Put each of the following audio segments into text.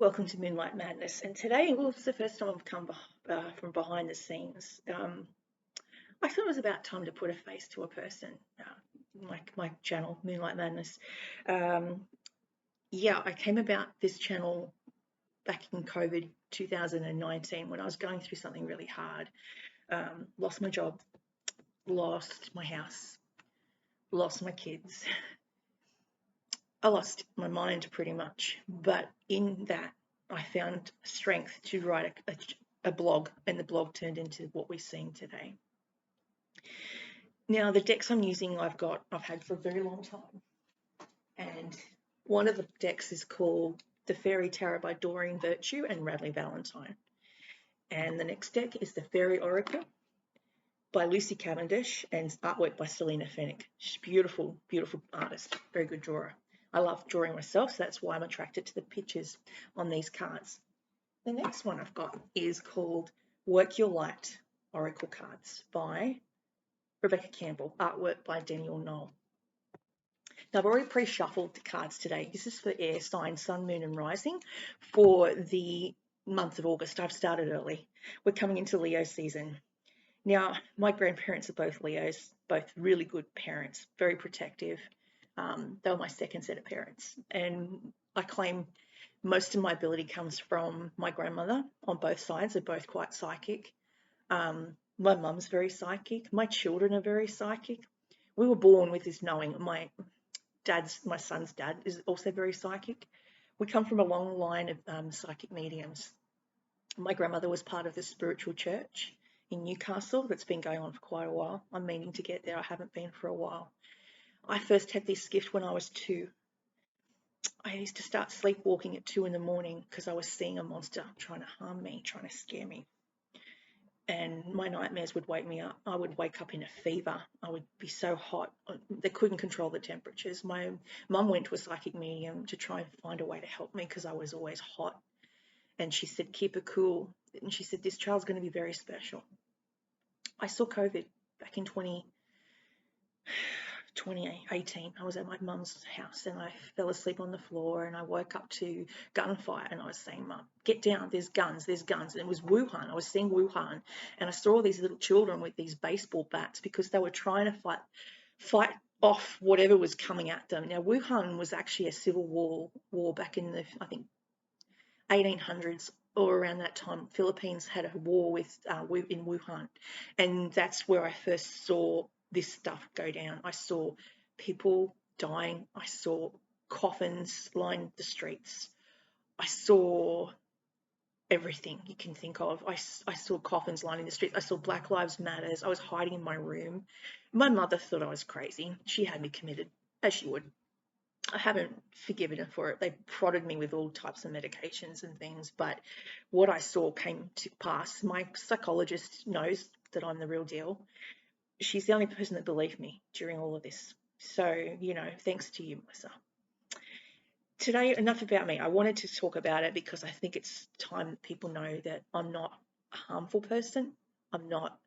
Welcome to Moonlight Madness. And today, well, it's the first time I've come from behind the scenes. I thought it was about time to put a face to a person, like my channel, Moonlight Madness. Yeah, I came about this channel back in COVID 2019 when I was going through something really hard. Lost my job, lost my house, lost my kids. I lost my mind pretty much, but in that I found strength to write a blog, and the blog turned into what we're seeing today. Now, the decks I'm using I've had for a very long time, and one of the decks is called the Faery Tarot by Doreen Virtue and Radleigh Valentine, and the next deck is the Faery Oracle by Lucy Cavendish and artwork by Selena Fenech. She's beautiful, beautiful artist, very good drawer. I love drawing myself, so that's why I'm attracted to the pictures on these cards. The next one I've got is called Work Your Light Oracle Cards by Rebecca Campbell, artwork by Daniel Knoll. Now, I've already pre-shuffled the cards today. This is for air signs, sun, moon, and rising for the month of August. I've started early. We're coming into Leo season. Now, my grandparents are both Leos, both really good parents, very protective. They were my second set of parents, and I claim most of my ability comes from my grandmother on both sides. They're both quite psychic. My mum's very psychic. My children are very psychic. We were born with this knowing. My son's dad is also very psychic. We come from a long line of psychic mediums. My grandmother was part of the spiritual church in Newcastle that's been going on for quite a while. I'm meaning to get there. I haven't been for a while. I first had this gift when I was 2. I used to start sleepwalking at 2 in the morning because I was seeing a monster trying to harm me, trying to scare me. And my nightmares would wake me up. I would wake up in a fever. I would be so hot. They couldn't control the temperatures. My mum went to a psychic medium to try and find a way to help me because I was always hot. And she said, keep it cool. And she said, this child's going to be very special. I saw COVID back in 2018. I was at my mum's house and I fell asleep on the floor and I woke up to gunfire and I was saying, Mum, get down, there's guns. And it was Wuhan. I was seeing Wuhan and I saw all these little children with these baseball bats because they were trying to fight off whatever was coming at them. Now, Wuhan was actually a civil war back in the, I think, 1800s or around that time. Philippines had a war in Wuhan, and that's where I first saw this stuff go down. I saw people dying. I saw coffins lining the streets. I saw everything you can think of. I saw coffins lining the streets. I saw Black Lives Matters. I was hiding in my room. My mother thought I was crazy. She had me committed, as she would. I haven't forgiven her for it. They prodded me with all types of medications and things, but what I saw came to pass. My psychologist knows that I'm the real deal. She's the only person that believed me during all of this. So, thanks to you, Melissa. Today, enough about me. I wanted to talk about it because I think it's time that people know that I'm not a harmful person. I'm not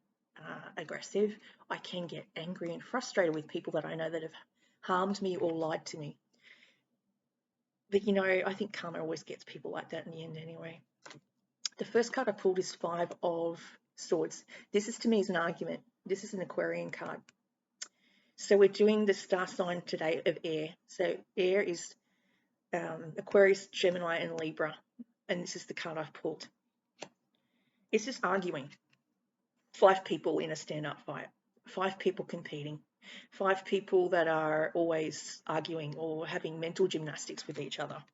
aggressive. I can get angry and frustrated with people that I know that have harmed me or lied to me. But, I think karma always gets people like that in the end anyway. The first card I pulled is 5 of Swords. This is, to me, is an argument. This is an Aquarian card. So we're doing the star sign today of air. So air is Aquarius, Gemini, and Libra. And this is the card I've pulled. It's just arguing. 5 people in a stand-up fight. 5 people competing. 5 people that are always arguing or having mental gymnastics with each other.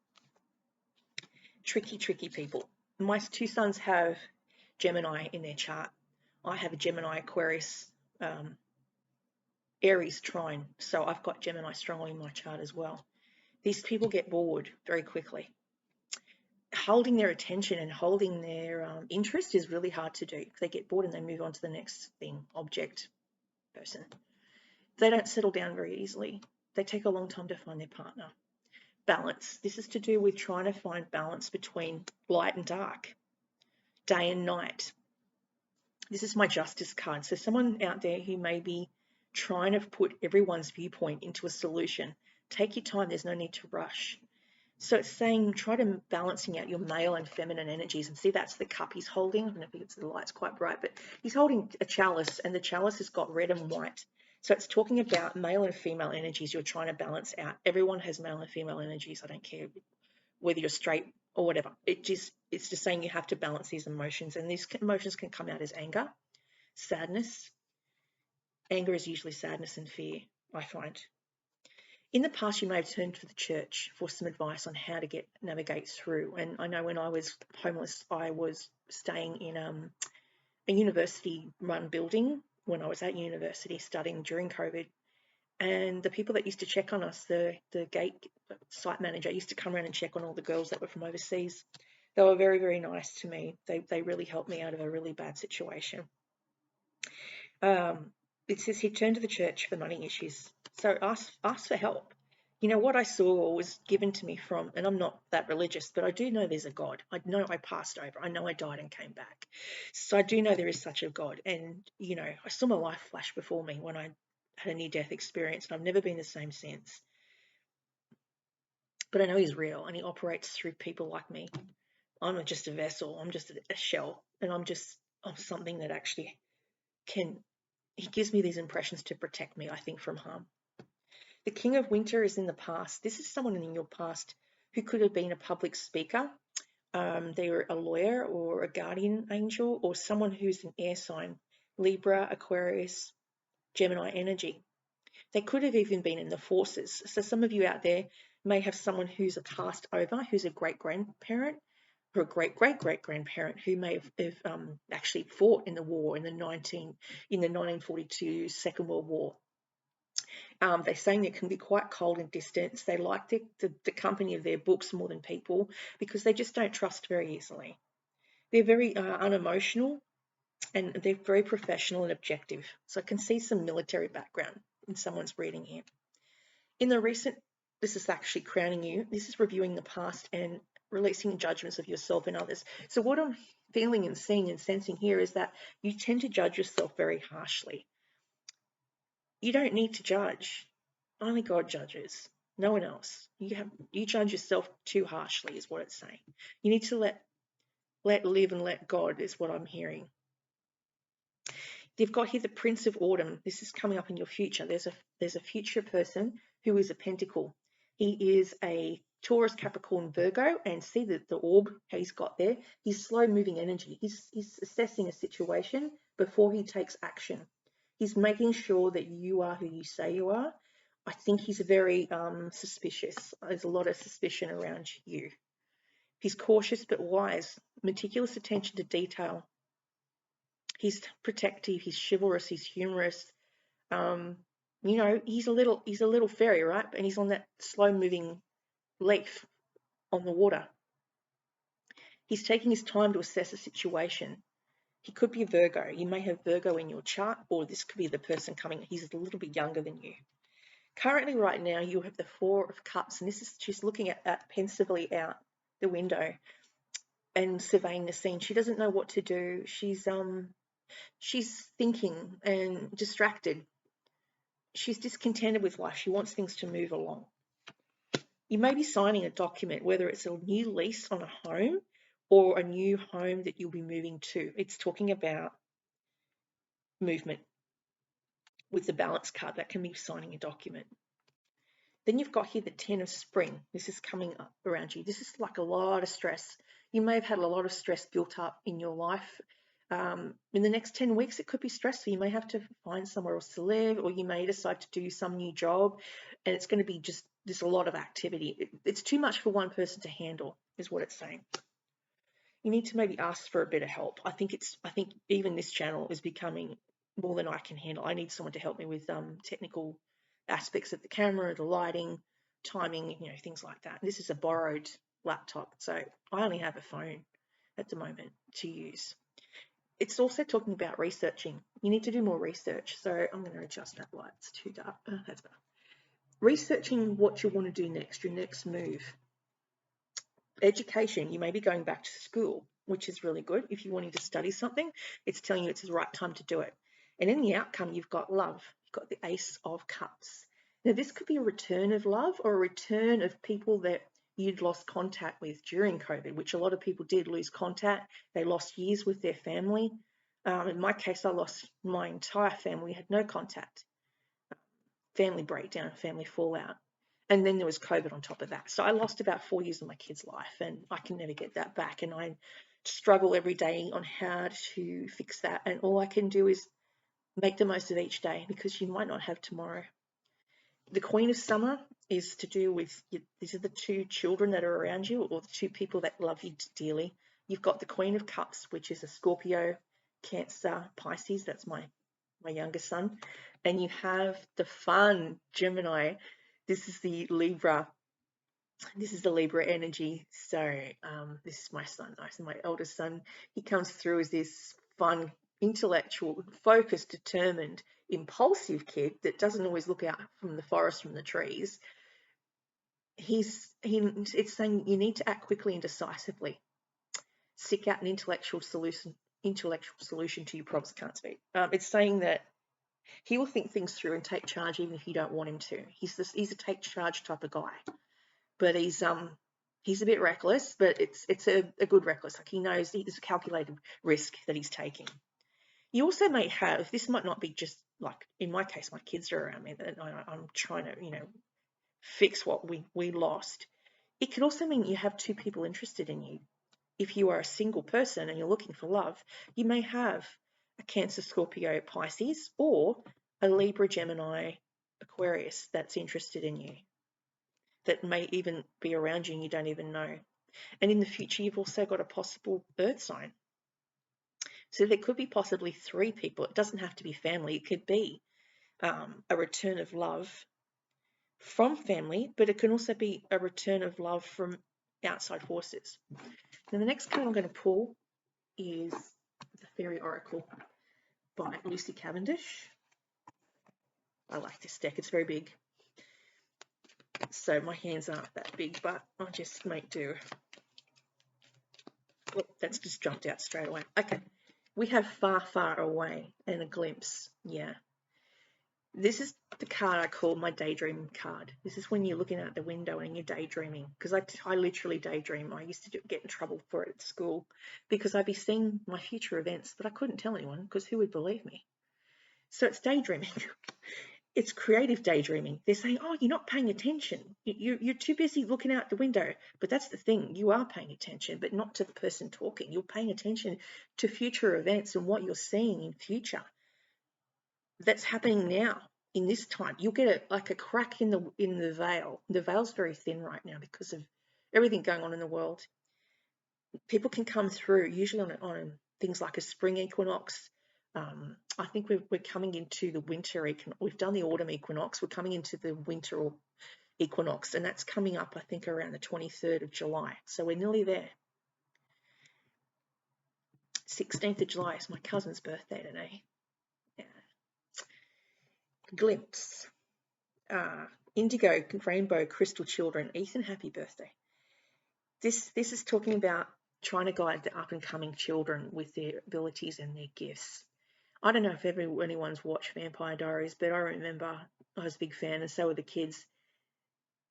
Tricky, tricky people. My 2 sons have Gemini in their chart. I have a Gemini, Aquarius, Aries trine. So I've got Gemini strongly in my chart as well. These people get bored very quickly. Holding their attention and holding their interest is really hard to do. They get bored and they move on to the next thing, object, person. They don't settle down very easily. They take a long time to find their partner. Balance. This is to do with trying to find balance between light and dark, day and night. This is my justice card. So someone out there who may be trying to put everyone's viewpoint into a solution. Take your time. There's no need to rush. So it's saying try to balancing out your male and feminine energies. And see, that's the cup he's holding. I don't know if it's, the light's quite bright, but he's holding a chalice, and the chalice has got red and white. So it's talking about male and female energies you're trying to balance out. Everyone has male and female energies. I don't care whether you're straight or whatever. It's just saying you have to balance these emotions, and these emotions can come out as anger, sadness. Anger is usually sadness and fear, I find. In the past, you may have turned to the church for some advice on how to navigate through. And I know when I was homeless, I was staying in a university-run building when I was at university studying during COVID. And the people that used to check on us, the gate site manager, used to come around and check on all the girls that were from overseas. They were very, very nice to me. They really helped me out of a really bad situation. It says he turned to the church for money issues. So ask for help. You know, what I saw was given to me from, and I'm not that religious, but I do know there's a God. I know I passed over. I know I died and came back. So I do know there is such a God. And, you know, I saw my life flash before me when I had a near-death experience, and I've never been the same since. But I know he's real, and he operates through people like me. I'm just a vessel. I'm just a shell, and I'm something that actually he gives me these impressions to protect me, I think, from harm. The King of Winter is in the past. This is someone in your past who could have been a public speaker. They were a lawyer or a guardian angel, or someone who's an air sign, Libra, Aquarius, Gemini energy. They could have even been in the forces. So some of you out there may have someone who's a passed over, who's a great-grandparent, or a great-great-great-grandparent who may have actually fought in the war in the 1942 Second World War. They're saying they can be quite cold and distant. They like the company of their books more than people because they just don't trust very easily. They're very unemotional, and they're very professional and objective. So I can see some military background in someone's reading here. In the recent, this is actually crowning you. This is reviewing the past and releasing judgments of yourself and others. So what I'm feeling and seeing and sensing here is that you tend to judge yourself very harshly. You don't need to judge. Only God judges. No one else. You judge yourself too harshly, is what it's saying. You need to let live and let God, is what I'm hearing. They've got here the Prince of Autumn. This is coming up in your future. There's a future person who is a pentacle. He is a Taurus, Capricorn, Virgo, and see the orb he's got there. He's slow-moving energy. He's assessing a situation before he takes action. He's making sure that you are who you say you are. I think he's very suspicious. There's a lot of suspicion around you. He's cautious but wise, meticulous attention to detail. He's protective, he's chivalrous, he's humorous. You know, he's a little fairy, right? And he's on that slow-moving leaf on the water. He's taking his time to assess a situation. He could be a Virgo. You may have Virgo in your chart, or this could be the person coming. He's a little bit younger than you. Currently, right now, you have the Four of Cups, and this is she's looking at that pensively out the window and surveying the scene. She doesn't know what to do. She's thinking and distracted. She's discontented with life. She wants things to move along. You may be signing a document, whether it's a new lease on a home or a new home that you'll be moving to. It's talking about movement with the balance card. That can be signing a document. Then you've got here the 10 of Spring. This is coming up around you. This is like a lot of stress. You may have had a lot of stress built up in your life. In the next 10 weeks, it could be stressful. You may have to find somewhere else to live, or you may decide to do some new job, and it's going to be just there's a lot of activity. It's too much for one person to handle, is what it's saying. You need to maybe ask for a bit of help. I think even this channel is becoming more than I can handle. I need someone to help me with technical aspects of the camera, the lighting, timing, you know, things like that. This is a borrowed laptop, so I only have a phone at the moment to use. It's also talking about researching. You need to do more research. So I'm going to adjust that light. It's too dark. That's better. Researching what you want to do next, your next move. Education. You may be going back to school, which is really good. If you're wanting to study something, it's telling you it's the right time to do it. And in the outcome, you've got love. You've got the Ace of Cups. Now, this could be a return of love or a return of people that you'd lost contact with during COVID, which a lot of people did lose contact. They lost years with their family. In my case, I lost my entire family. We had no contact, family breakdown, family fallout. And then there was COVID on top of that. So I lost about 4 years of my kid's life, and I can never get that back. And I struggle every day on how to fix that. And all I can do is make the most of each day, because you might not have tomorrow. The Queen of Summer is to do with, these are the two children that are around you, or the two people that love you dearly. You've got the Queen of Cups, which is a Scorpio, Cancer, Pisces. That's my youngest son. And you have the fun Gemini. This is the Libra. This is the Libra energy. So this is my son, my eldest son. He comes through as this fun, intellectual, focused, determined, impulsive kid that doesn't always look out from the forest, from the trees. It's saying you need to act quickly and decisively. Seek out an intellectual solution to your problems. Can't speak. It's saying that he will think things through and take charge even if you don't want him to. He's a take charge type of guy, but he's a bit reckless, but it's a good reckless. Like, he knows there's a calculated risk that he's taking. You also may have, this might not be just like, in my case, my kids are around me and I'm trying to, fix what we lost. It could also mean you have two people interested in you. If you are a single person and you're looking for love, you may have a Cancer, Scorpio, Pisces, or a Libra, Gemini, Aquarius that's interested in you, that may even be around you and you don't even know. And in the future, you've also got a possible Earth sign. So there could be possibly 3 people. It doesn't have to be family. It could be a return of love from family, but it can also be a return of love from outside forces. Now, the next card I'm going to pull is the Faery Oracle by Lucy Cavendish. I like this deck. It's very big. So my hands aren't that big, but I'll just make do. Well, that's just jumped out straight away. Okay. We have Far, Far Away and a Glimpse. Yeah. This is the card I call my daydream card. This is when you're looking out the window and you're daydreaming, because I literally daydream. I used to get in trouble for it at school because I'd be seeing my future events, but I couldn't tell anyone because who would believe me? So it's daydreaming. It's creative daydreaming. They're saying, oh, you're not paying attention. You're too busy looking out the window. But that's the thing. You are paying attention, but not to the person talking. You're paying attention to future events and what you're seeing in future. That's happening now in this time. You'll get a crack in the veil. The veil's very thin right now because of everything going on in the world. People can come through usually on things like a spring equinox. I think we're coming into the winter equinox. We've done the autumn equinox. We're coming into the winter equinox, and that's coming up, I think, around the 23rd of July. So we're nearly there. 16th of July is my cousin's birthday today. Yeah. Glimpse. Indigo, Rainbow, Crystal Children. Ethan, happy birthday. This is talking about trying to guide the up-and-coming children with their abilities and their gifts. I don't know if anyone's watched Vampire Diaries, but I remember I was a big fan, and so were the kids.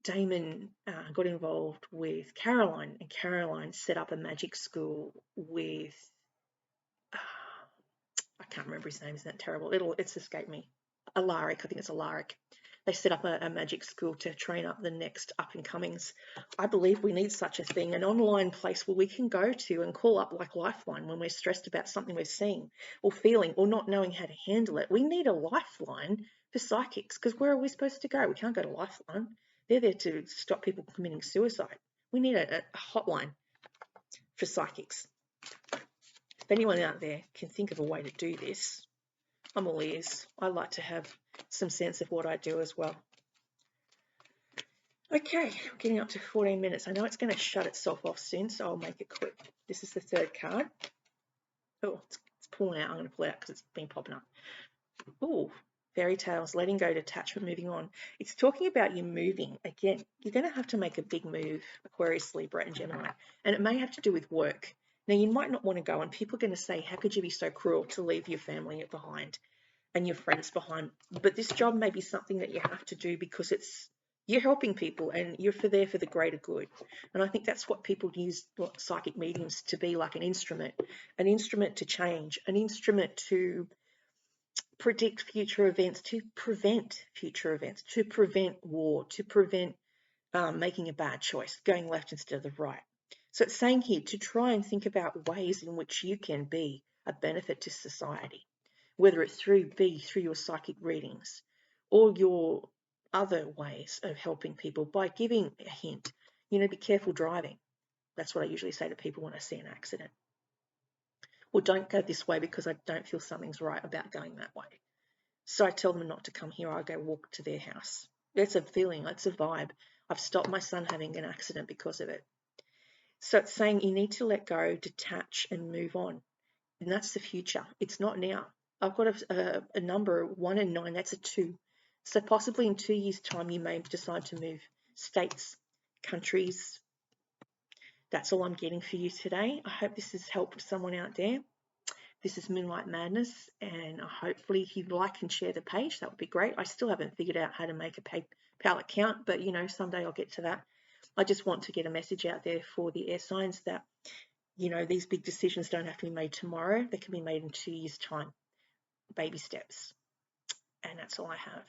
Damon got involved with Caroline, and Caroline set up a magic school with, I can't remember his name, isn't that terrible? It's escaped me. Alaric, I think it's Alaric. They set up a magic school to train up the next up-and-comings. I believe we need such a thing, an online place where we can go to and call up like Lifeline when we're stressed about something we're seeing or feeling or not knowing how to handle it. We need a lifeline for psychics, because where are we supposed to go? We can't go to Lifeline. They're there to stop people committing suicide. We need a hotline for psychics. If anyone out there can think of a way to do this, I'm all ears. I like to have some sense of what I do as well. Okay, we're getting up to 14 minutes. I know it's going to shut itself off soon, so I'll make it quick. This is the 3rd card. Oh, it's pulling out. I'm going to pull it out because it's been popping up. Oh, fairy tales, letting go, detachment, moving on. It's talking about you moving. Again, you're going to have to make a big move, Aquarius, Libra, and Gemini, and it may have to do with work. Now, you might not want to go, and people are going to say, how could you be so cruel to leave your family behind and your friends behind? But this job may be something that you have to do because You're helping people, and you're there for the greater good. And I think that's what people use psychic mediums to be, like an instrument to change, an instrument to predict future events, to prevent future events, to prevent war, to prevent making a bad choice, going left instead of the right. So it's saying here to try and think about ways in which you can be a benefit to society, whether it's through your psychic readings or your other ways of helping people by giving a hint. Be careful driving. That's what I usually say to people when I see an accident. Or don't go this way because I don't feel something's right about going that way. So I tell them not to come here. I go walk to their house. It's a feeling, it's a vibe. I've stopped my son having an accident because of it. So it's saying you need to let go, detach, and move on. And that's the future. It's not now. I've got a number, 1 and 9, that's a 2. So possibly in 2 years' time, you may decide to move states, countries. That's all I'm getting for you today. I hope this has helped someone out there. This is Moonlight Madness, and hopefully if you like and share the page, that would be great. I still haven't figured out how to make a PayPal account, but someday I'll get to that. I just want to get a message out there for the air signs that, these big decisions don't have to be made tomorrow. They can be made in 2 years' time. Baby steps. And that's all I have.